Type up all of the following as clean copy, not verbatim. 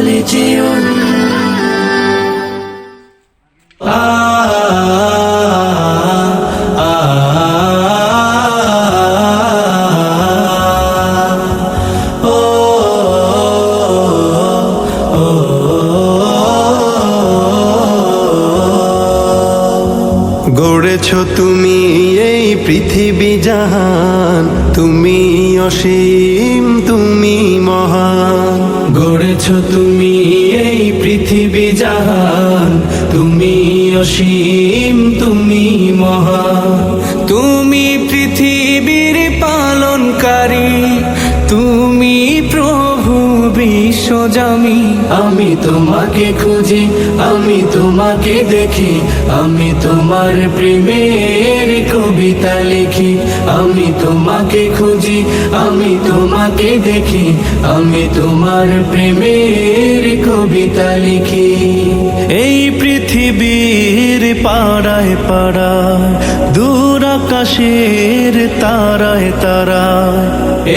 বলে জীবন। গড়েছো তুমি এই পৃথিবী জাহান, তুমি অসীম তুমি মহান। গড়েছো তুমি এই পৃথিবী জাহান, তুমি অসীম তুমি মহান। তুমি পৃথিবীর পালনকারী, তুমি প্রভু বিশ্বজামি। আমি তোমাকে খুঁজি, আমি তোমাকে দেখি, আমি তোমার প্রেমের কবিতা লিখি। আমি তোমাকে খুঁজি, আমি তোমাকে দেখি, আমি তোমার প্রেমের কবিতা লিখি। এই পৃথিবীর পাড়ায় পাড়ায়, দূর আকাশের তারায় তারায়।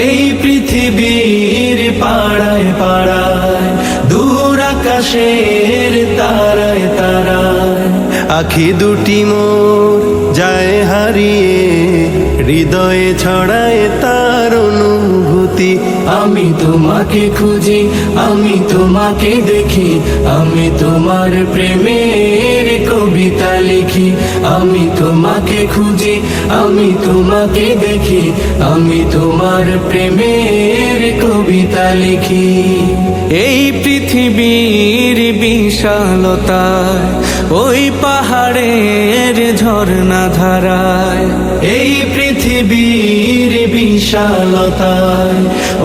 এই পৃথিবীর পাড়ায় পাড়ায়, দূর আকাশের তারায় তারায়। আখি দুটি মোর যায় হারিয়ে, হৃদয়ে ছড়ায় তার অনুভূতি। আমি তোমাকে খুঁজি, আমি তোমাকে দেখি, আমি তোমার প্রেমের কবিতা লিখি। আমি তোমাকে খুঁজি, আমি তোমাকে দেখি, আমি তোমার প্রেমের কবিতা লিখি। এই পৃথিবীর বিশালতায়, ওই পাহাড়ের ঝর্ণা ধারায়। এই পৃথিবীর বিশালতায়,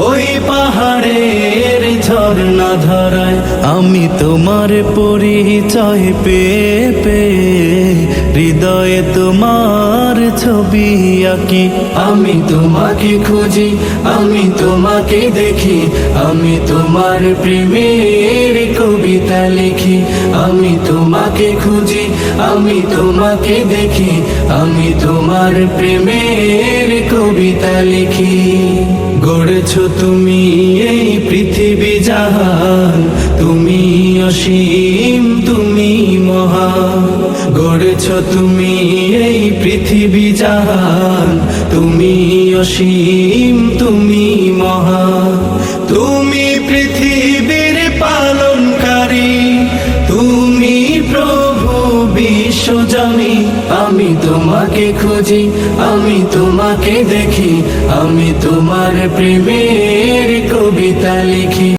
ওই পাহাড়ের ঝর্ণা ধারায়। আমি তোমার পরিচয় পেয়ে পেয়ে, হৃদয়ে তোমার ছবি আঁকি। আমি তোমাকে খুঁজি, আমি তোমাকে দেখি, আমি তোমার প্রেমের কবিতা লিখি। আমি তোমাকে খুঁজি, আমি তোমাকে দেখি, আমি তোমার প্রেমের কবিতা লিখি। গড়েছো তুমি এই পৃথিবী জাহান, তুমি অসীম তুমি মহান। গড়েছো তুমি এই পৃথিবী জাহান, তুমি অসীম তুমি মহান। তুমি পৃথিবীর পালনকারী, তুমি প্রভু বিশ্বজামি। আমি তোমাকে খুঁজি, আমি তোমাকে দেখি, আমি তোমার প্রেমের কবিতা লিখি।